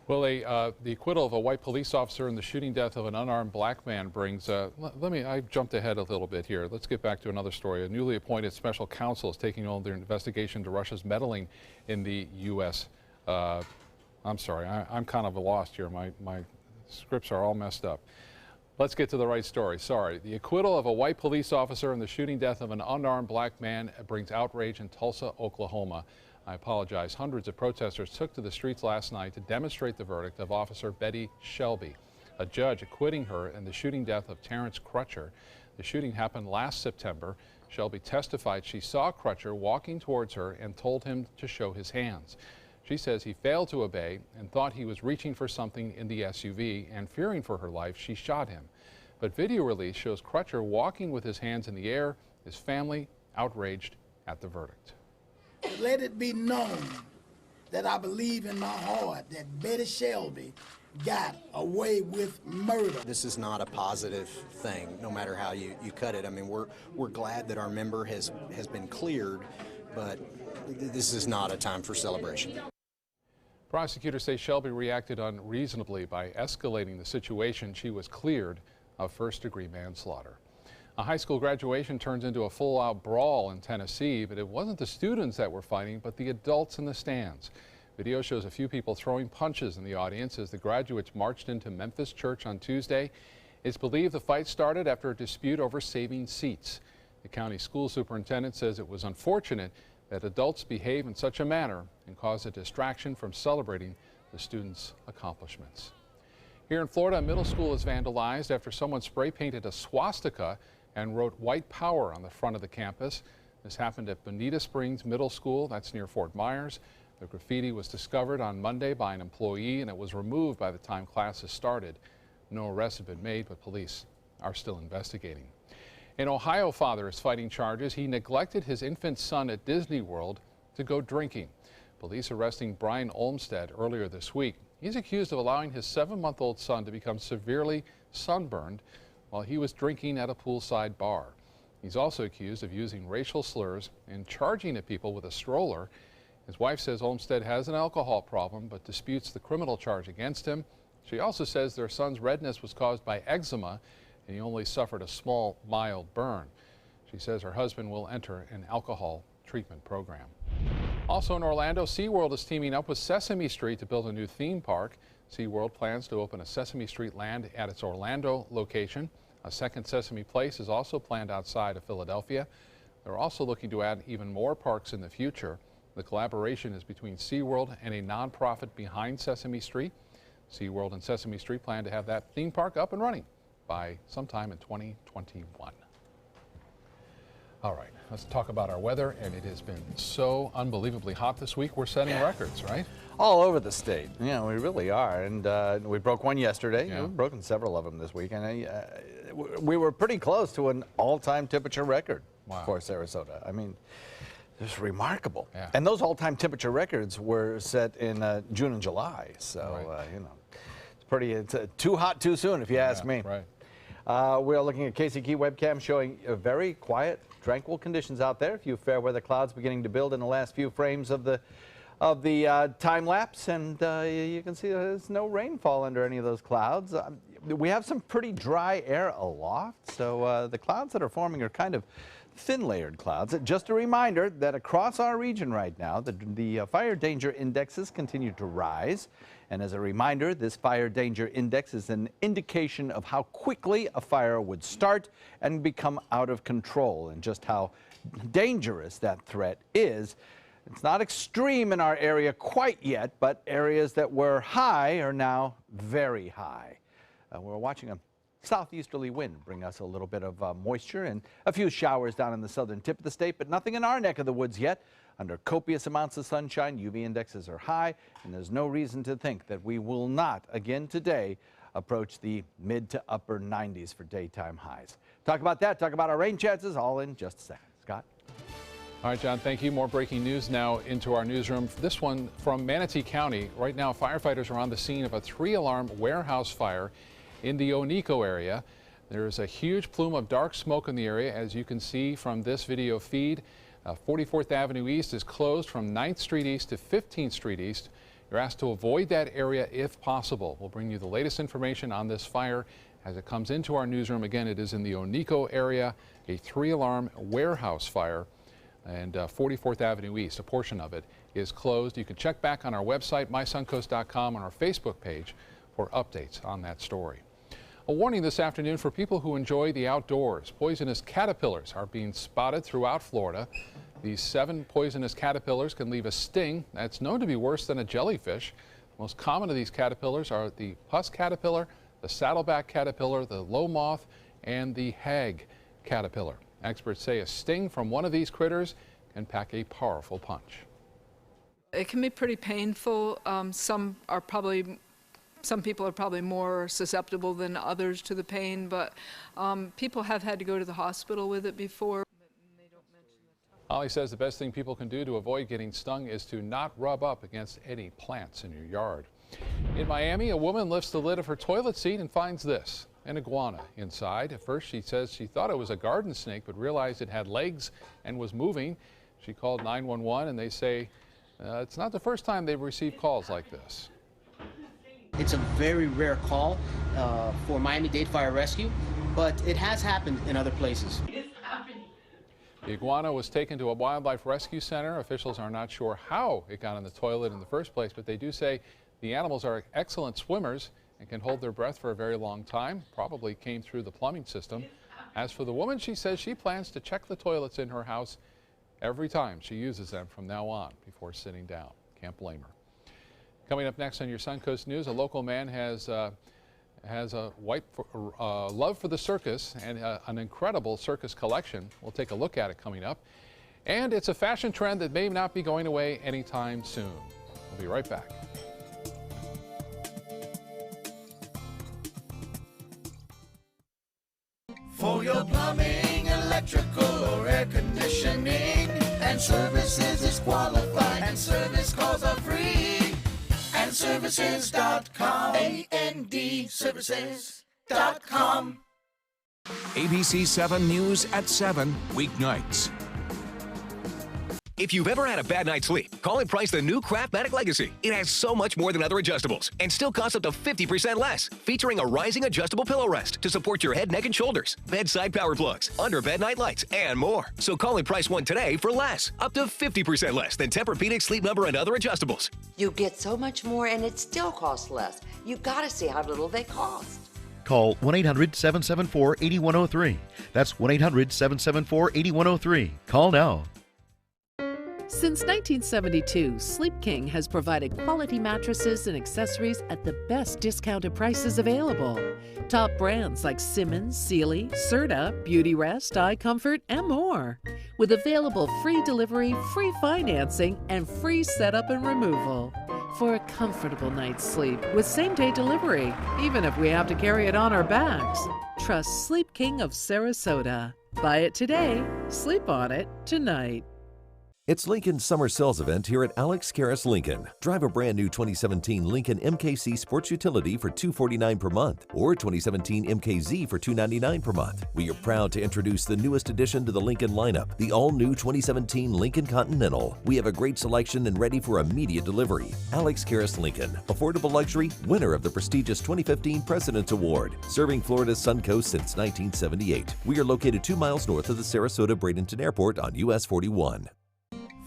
Well, the acquittal of a white police officer in the shooting death of an unarmed black man brings, I jumped ahead a little bit here. Let's get back to another story. A newly appointed special counsel is taking on their investigation into Russia's meddling in the U.S. I'm sorry, I'm kind of lost here. My scripts are all messed up. Let's get to the right story. Sorry. The acquittal of a white police officer in the shooting death of an unarmed black man brings outrage in Tulsa, Oklahoma. I apologize. Hundreds of protesters took to the streets last night to demonstrate the verdict of Officer Betty Shelby, a judge acquitting her in the shooting death of Terrence Crutcher. The shooting happened last September. Shelby testified she saw Crutcher walking towards her and told him to show his hands. She says he failed to obey and thought he was reaching for something in the SUV, and fearing for her life, she shot him. But video release shows Crutcher walking with his hands in the air, his family outraged at the verdict. Let it be known that I believe in my heart that Betty Shelby got away with murder. This is not a positive thing, no matter how you cut it. I mean, we're glad that our member has been cleared, but this is not a time for celebration. Prosecutors say Shelby reacted unreasonably by escalating the situation. She was cleared of first-degree manslaughter. A high school graduation turns into a full-out brawl in Tennessee, but it wasn't the students that were fighting, but the adults in the stands. Video shows a few people throwing punches in the audience as the graduates marched into Memphis Church on Tuesday. It's believed the fight started after a dispute over saving seats. The county school superintendent says it was unfortunate that adults behave in such a manner and cause a distraction from celebrating the students' accomplishments. Here in Florida, a middle school is vandalized after someone spray painted a swastika and wrote "White Power" on the front of the campus. This happened at Bonita Springs Middle School, that's near Fort Myers. The graffiti was discovered on Monday by an employee, and it was removed by the time classes started. No arrests have been made, but police are still investigating. An Ohio father is fighting charges. He neglected his infant son at Disney World to go drinking. Police arresting Brian Olmstead earlier this week. He's accused of allowing his 7-month-old son to become severely sunburned while he was drinking at a poolside bar. He's also accused of using racial slurs and charging at people with a stroller. His wife says Olmstead has an alcohol problem but disputes the criminal charge against him. She also says their son's redness was caused by eczema and he only suffered a small, mild burn. She says her husband will enter an alcohol treatment program. Also in Orlando, SeaWorld is teaming up with Sesame Street to build a new theme park. SeaWorld plans to open a Sesame Street land at its Orlando location. A second Sesame Place is also planned outside of Philadelphia. They're also looking to add even more parks in the future. The collaboration is between SeaWorld and a nonprofit behind Sesame Street. SeaWorld and Sesame Street plan to have that theme park up and running by sometime in 2021. All right, let's talk about our weather, and it has been so unbelievably hot this week. We're setting records, right? All over the state. Yeah, we really are. And we broke one yesterday. Yeah. We've broken several of them this week. And we were pretty close to an all-time temperature record for Sarasota. I mean, it's remarkable. Yeah. And those all-time temperature records were set in June and July. So, you know, it's too hot too soon, if you ask me. Right. We're looking at KCK webcam showing very quiet, tranquil conditions out there. A few fair weather clouds beginning to build in the last few frames of the time lapse, and you can see there's no rainfall under any of those clouds. We have some pretty dry air aloft, so the clouds that are forming are kind of thin-layered clouds. Just a reminder that across our region right now, the fire danger indexes continue to rise. And as a reminder, this fire danger index is an indication of how quickly a fire would start and become out of control, and just how dangerous that threat is. It's not extreme in our area quite yet, but areas that were high are now very high. We're watching a southeasterly wind bring us a little bit of moisture and a few showers down in the southern tip of the state, but nothing in our neck of the woods yet. Under copious amounts of sunshine, UV indexes are high, and there's no reason to think that we will not, again today, approach the mid to upper 90s for daytime highs. Talk about that, talk about our rain chances, all in just a second. Scott? All right, John, thank you. More breaking news now into our newsroom. This one from Manatee County. Right now, firefighters are on the scene of a 3-alarm warehouse fire in the Oneiko area. There is a huge plume of dark smoke in the area, as you can see from this video feed. 44th Avenue East is closed from 9th Street East to 15th Street East. You're asked to avoid that area if possible. We'll bring you the latest information on this fire as it comes into our newsroom. Again, it is in the Oneiko area, a 3-alarm warehouse fire. And 44th Avenue East, a portion of it, is closed. You can check back on our website, mysuncoast.com, on our Facebook page for updates on that story. A warning this afternoon for people who enjoy the outdoors. Poisonous caterpillars are being spotted throughout Florida. These 7 poisonous caterpillars can leave a sting that's known to be worse than a jellyfish. Most common of these caterpillars are the puss caterpillar, the saddleback caterpillar, the low moth, and the hag caterpillar. Experts say a sting from one of these critters can pack a powerful punch. It can be pretty painful. Some people are probably more susceptible than others to the pain, but people have had to go to the hospital with it before. Holly says the best thing people can do to avoid getting stung is to not rub up against any plants in your yard. In Miami, a woman lifts the lid of her toilet seat and finds this. An iguana inside. At first, she says she thought it was a garden snake, but realized it had legs and was moving. She called 911, and they say it's not the first time they've received calls like this. It's a very rare call for Miami-Dade Fire Rescue, but it has happened in other places. The iguana was taken to a wildlife rescue center. Officials are not sure how it got in the toilet in the first place, but they do say the animals are excellent swimmers and can hold their breath for a very long time. Probably came through the plumbing system. As for the woman, she says she plans to check the toilets in her house every time she uses them from now on before sitting down. Can't blame her. Coming up next on your Suncoast News, a local man has a love for the circus and an incredible circus collection. We'll take a look at it coming up. And it's a fashion trend that may not be going away anytime soon. We'll be right back. For your plumbing, electrical, or air conditioning, and services is qualified, and service calls are free. And services.com, AND services.com. ABC 7 News at 7, weeknights. If you've ever had a bad night's sleep, call and price the new Craftmatic Legacy. It has so much more than other adjustables and still costs up to 50% less, featuring a rising adjustable pillow rest to support your head, neck, and shoulders, bedside power plugs, under-bed night lights, and more. So call and price one today for less, up to 50% less than Tempur-Pedic, Sleep Number, and other adjustables. You get so much more and it still costs less. You've got to see how little they cost. Call 1-800-774-8103. That's 1-800-774-8103. Call now. Since 1972, Sleep King has provided quality mattresses and accessories at the best discounted prices available. Top brands like Simmons, Sealy, Serta, Beautyrest, iComfort, and more. With available free delivery, free financing, and free setup and removal. For a comfortable night's sleep with same-day delivery, even if we have to carry it on our backs. Trust Sleep King of Sarasota. Buy it today, sleep on it tonight. It's Lincoln's summer sales event here at Alex Karras Lincoln. Drive a brand new 2017 Lincoln MKC Sports Utility for $249 per month or 2017 MKZ for $299 per month. We are proud to introduce the newest addition to the Lincoln lineup, the all-new 2017 Lincoln Continental. We have a great selection and ready for immediate delivery. Alex Karras Lincoln, affordable luxury, winner of the prestigious 2015 President's Award, serving Florida's Suncoast since 1978. We are located 2 miles north of the Sarasota-Bradenton Airport on US 41.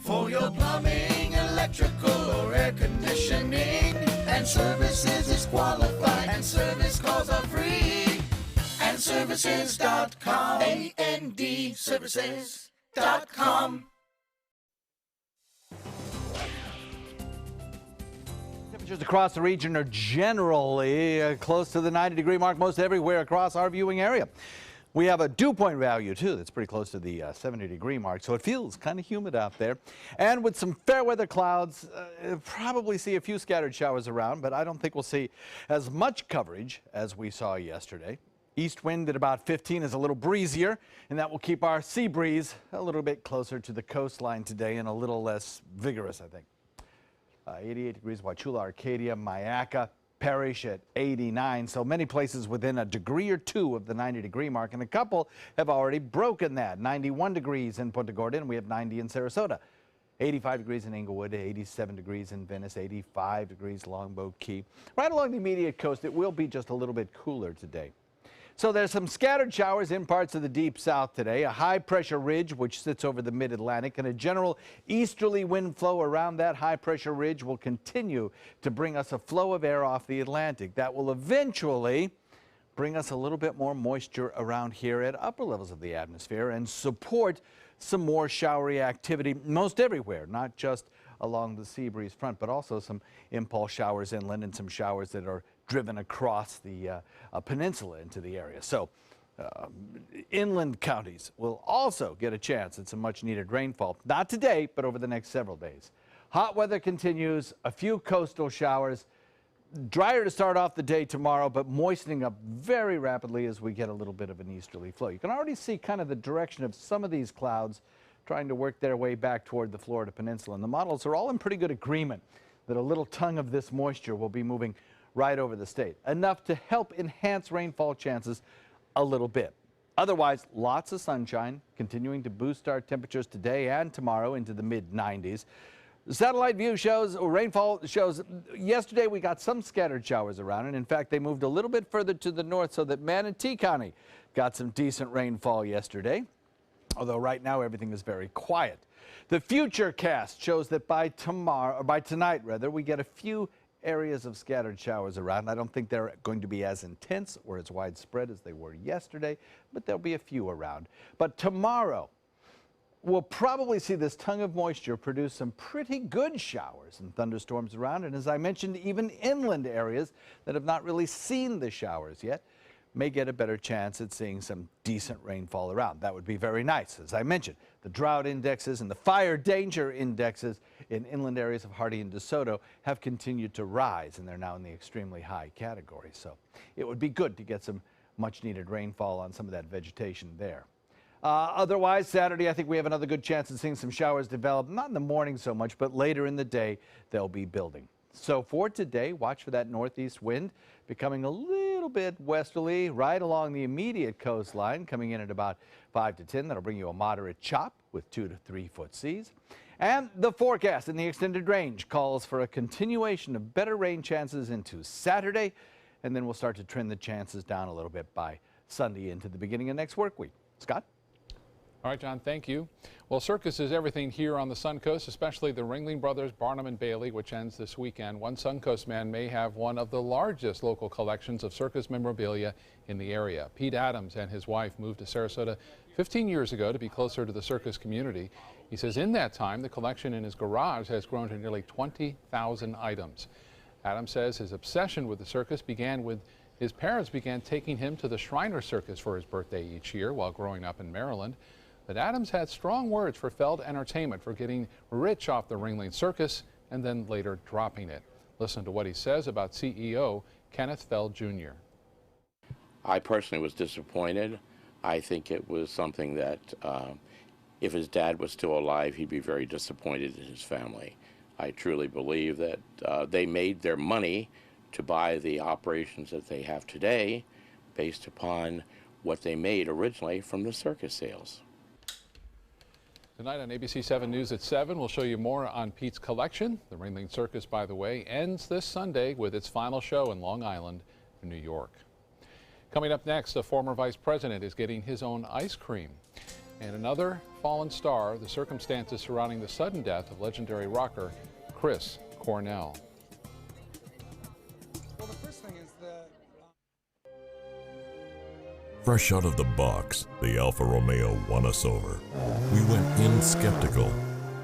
For your plumbing, electrical, or air conditioning, and services is qualified, and service calls are free. And services.com, AND services.com. Temperatures across the region are generally close to the 90-degree mark most everywhere across our viewing area. We have a dew point value, too, that's pretty close to the 70-degree mark, so it feels kind of humid out there. And with some fair weather clouds, probably see a few scattered showers around, but I don't think we'll see as much coverage as we saw yesterday. East wind at about 15 is a little breezier, and that will keep our sea breeze a little bit closer to the coastline today and a little less vigorous, I think. 88 degrees, Wauchula, Arcadia, Myakka, Parrish at 89. So many places within a degree or two of the 90-degree mark, and a couple have already broken that. 91 degrees in Punta Gorda, and we have 90 in Sarasota. 85 degrees in Inglewood, 87 degrees in Venice, 85 degrees Longboat Key. Right along the immediate coast, it will be just a little bit cooler today. So there's some scattered showers in parts of the deep south today, a high-pressure ridge which sits over the mid-Atlantic, and a general easterly wind flow around that high-pressure ridge will continue to bring us a flow of air off the Atlantic. That will eventually bring us a little bit more moisture around here at upper levels of the atmosphere and support some more showery activity most everywhere, not just along the sea breeze front, but also some impulse showers inland and some showers that are driven across the peninsula into the area. So inland counties will also get a chance at some much needed rainfall. Not today, but over the next several days. Hot weather continues, a few coastal showers. Drier to start off the day tomorrow, but moistening up very rapidly as we get a little bit of an easterly flow. You can already see kind of the direction of some of these clouds trying to work their way back toward the Florida Peninsula. And the models are all in pretty good agreement that a little tongue of this moisture will be moving right over the state, enough to help enhance rainfall chances a little bit. Otherwise, lots of sunshine, continuing to boost our temperatures today and tomorrow into the mid-90s. The satellite view shows, or rainfall shows, yesterday we got some scattered showers around, and in fact they moved a little bit further to the north so that Manatee County got some decent rainfall yesterday, although right now everything is very quiet. The future cast shows that by tonight we get a few areas of scattered showers around. I don't think they're going to be as intense or as widespread as they were yesterday, but there'll be a few around. But tomorrow, we'll probably see this tongue of moisture produce some pretty good showers and thunderstorms around. And as I mentioned, even inland areas that have not really seen the showers yet may get a better chance at seeing some decent rainfall around. That would be very nice. As I mentioned, the drought indexes and the fire danger indexes in inland areas of Hardee and DeSoto have continued to rise, and they're now in the extremely high category. So it would be good to get some much needed rainfall on some of that vegetation there. Otherwise, Saturday, I think we have another good chance of seeing some showers develop, not in the morning so much, but later in the day, they'll be building. So for today, watch for that northeast wind becoming a little bit westerly right along the immediate coastline, coming in at about 5 to 10. That'll bring you a moderate chop with 2 to 3 foot seas. And the forecast in the extended range calls for a continuation of better rain chances into Saturday, and then we'll start to trend the chances down a little bit by Sunday into the beginning of next work week. Scott? All right, John, thank you. Well, circus is everything here on the Suncoast, especially the Ringling Brothers Barnum and Bailey, which ends this weekend. One Suncoast man may have one of the largest local collections of circus memorabilia in the area. Pete Adams and his wife moved to Sarasota 15 years ago to be closer to the circus community. He says in that time, the collection in his garage has grown to nearly 20,000 items. Adams says his obsession with the circus began with his parents began taking him to the Shriner Circus for his birthday each year while growing up in Maryland. But Adams had strong words for Feld Entertainment for getting rich off the Ringling Circus and then later dropping it. Listen to what he says about CEO Kenneth Feld Jr. I personally was disappointed. I think it was something that if his dad was still alive, he'd be very disappointed in his family. I truly believe that they made their money to buy the operations that they have today based upon what they made originally from the circus sales. Tonight on ABC 7 News at 7, we'll show you more on Pete's collection. The Ringling Circus, by the way, ends this Sunday with its final show in Long Island, New York. Coming up next, the former vice president is getting his own ice cream. And another fallen star, the circumstances surrounding the sudden death of legendary rocker Chris Cornell. Well, the first thing is that Fresh out of the box, the Alfa Romeo won us over. We went in skeptical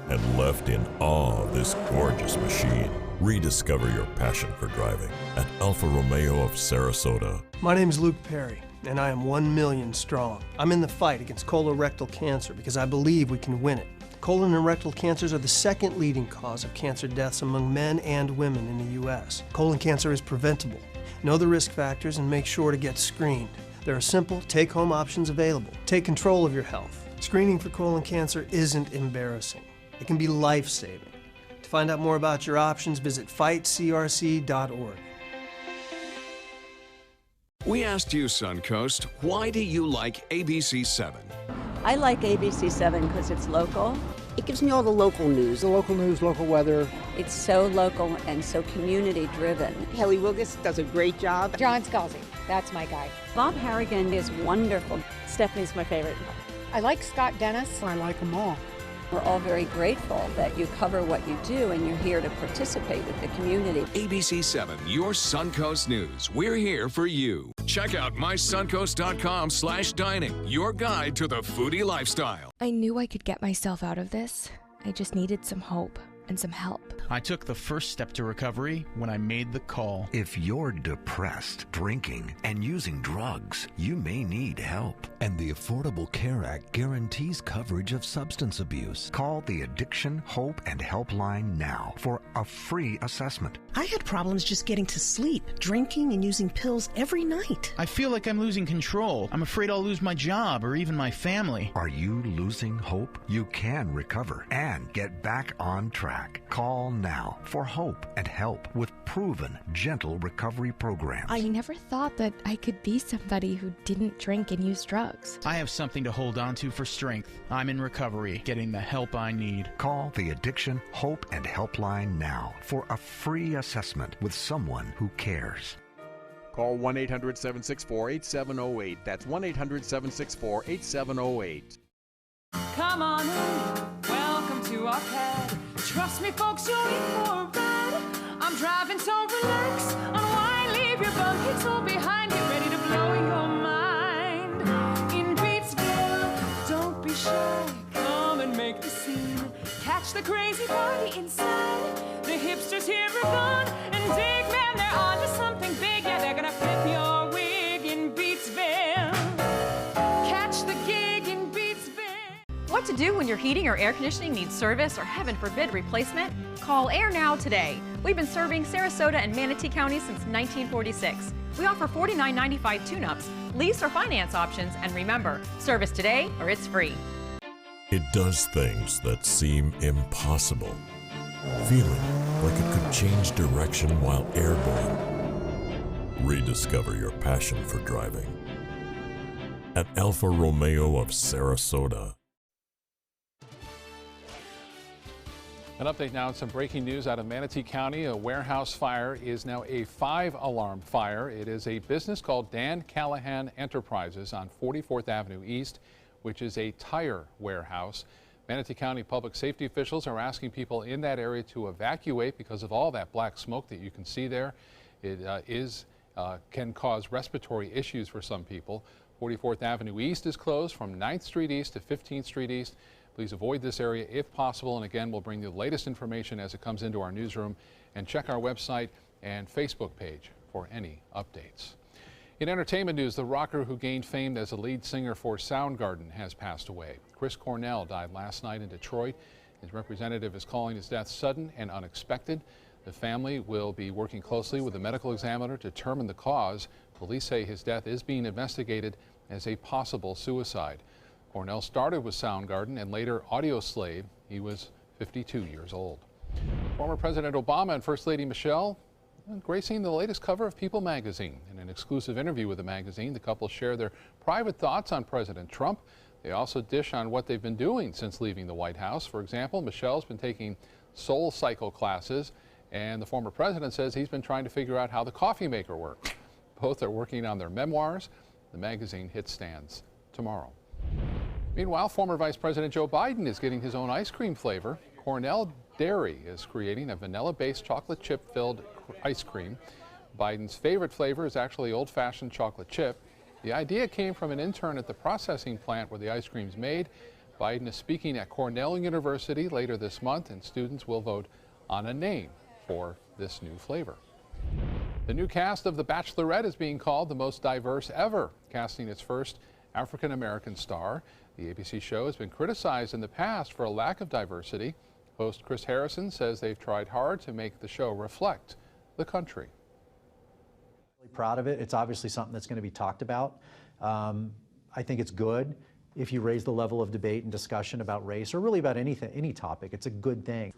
and left in awe of this gorgeous machine. Rediscover your passion for driving at Alfa Romeo of Sarasota. My name is Luke Perry, and I am 1 million strong. I'm in the fight against colorectal cancer because I believe we can win it. Colon and rectal cancers are the second leading cause of cancer deaths among men and women in the U.S. Colon cancer is preventable. Know the risk factors and make sure to get screened. There are simple, take-home options available. Take control of your health. Screening for colon cancer isn't embarrassing. It can be life-saving. To find out more about your options, visit fightcrc.org. We asked you, Suncoast, why do you like ABC7? I like ABC7 because it's local. It gives me all the local news, local weather. It's so local and so community-driven. Kelly Wilgus does a great job. John Scalzi, that's my guy. Bob Harrigan is wonderful. Stephanie's my favorite. I like Scott Dennis. I like them all. We're all very grateful that you cover what you do and you're here to participate with the community. ABC7, your Suncoast News. We're here for you. Check out mysuncoast.com/dining, your guide to the foodie lifestyle. I knew I could get myself out of this. I just needed some hope and some help. I took the first step to recovery when I made the call. If you're depressed, drinking, and using drugs, you may need help. And the Affordable Care Act guarantees coverage of substance abuse. Call the Addiction, Hope, and Helpline now for a free assessment. I had problems just getting to sleep, drinking and using pills every night. I feel like I'm losing control. I'm afraid I'll lose my job or even my family. Are you losing hope? You can recover and get back on track. Call now for hope and help with proven, gentle recovery programs. I never thought that I could be somebody who didn't drink and use drugs. I have something to hold on to for strength. I'm in recovery, getting the help I need. Call the Addiction, Hope, and Helpline now for a free assessment with someone who cares. Call 1-800-764-8708. That's 1-800-764-8708. Come on in, welcome to our pad. Trust me, folks, you're in for a ride. I'm driving, so relax. Unwind, leave your buckets all behind. Get ready to blow your mind. In Beatsville, don't be shy. Come and make the scene. Catch the crazy party inside. The hipsters here are gone. And dig, man, they're on to something big. Yeah, they're gonna flip your wig in Beatsville. Catch the gig in Beatsville. What to do when your heating or air conditioning needs service or, heaven forbid, replacement? Call Air Now today. We've been serving Sarasota and Manatee County since 1946. We offer $49.95 tune-ups, lease or finance options, and remember, service today or it's free. It does things that seem impossible. Feeling like it could change direction while airborne. Rediscover your passion for driving at Alfa Romeo of Sarasota. An update now on some breaking news out of Manatee County. A warehouse fire is now a 5-alarm fire. It is a business called Dan Callahan Enterprises on 44th Avenue East, which is a tire warehouse. Manatee County public safety officials are asking people in that area to evacuate because of all that black smoke that you can see there. It can cause respiratory issues for some people. 44th Avenue East is closed from 9th Street East to 15th Street East. Please avoid this area if possible. And again, we'll bring you the latest information as it comes into our newsroom. And check our website and Facebook page for any updates. In entertainment news, the rocker who gained fame as a lead singer for Soundgarden has passed away. Chris Cornell died last night in Detroit. His representative is calling his death sudden and unexpected. The family will be working closely with the medical examiner to determine the cause. Police say his death is being investigated as a possible suicide. Cornell started with Soundgarden and later Audioslave. He was 52 years old. Former President Obama and First Lady Michelle gracing the latest cover of People magazine. In an exclusive interview with the magazine, the couple share their private thoughts on President Trump. They also dish on what they've been doing since leaving the White House. For example, Michelle's been taking Soul Cycle classes, and the former president says he's been trying to figure out how the coffee maker works. Both are working on their memoirs. The magazine hit stands tomorrow. Meanwhile, former Vice President Joe Biden is getting his own ice cream flavor. Cornell Dairy is creating a vanilla-based chocolate chip-filled ice cream. Biden's favorite flavor is actually old-fashioned chocolate chip. The idea came from an intern at the processing plant where the ice cream's made. Biden is speaking at Cornell University later this month, and students will vote on a name for this new flavor. The new cast of The Bachelorette is being called the most diverse ever, casting its first African-American star. The ABC show has been criticized in the past for a lack of diversity. Host Chris Harrison says they've tried hard to make the show reflect the country. Really proud of it. It's obviously something that's going to be talked about. I think it's good if you raise the level of debate and discussion about race or really about anything, any topic. It's a good thing.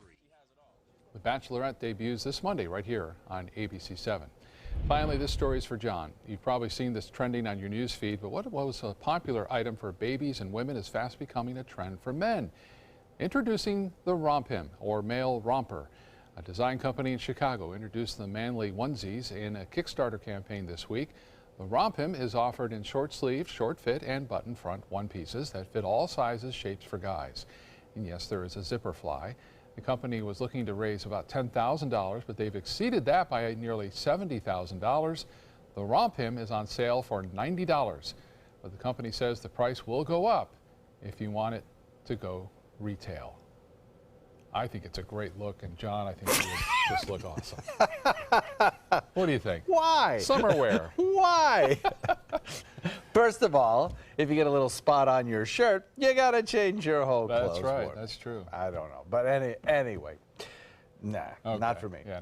The Bachelorette debuts this Monday right here on ABC7. Finally, this story is for John. You've probably seen this trending on your news feed, but what was a popular item for babies and women is fast becoming a trend for men. Introducing the Rompim, or male romper. A design company in Chicago introduced the manly onesies in a Kickstarter campaign this week. The Rompim is offered in short sleeve, short fit, and button front one pieces that fit all sizes, shapes for guys. And yes, there is a zipper fly. The company was looking to raise about $10,000, but they've exceeded that by nearly $70,000. The Rompim is on sale for $90, but the company says the price will go up if you want it to go retail. I think it's a great look, and John, I think it would just look awesome. What do you think? Why? Summer wear. Why? First of all, if you get a little spot on your shirt, you got to change your whole clothes. That's right. for it. That's true. I don't know. But anyway, nah, not for me. Yeah.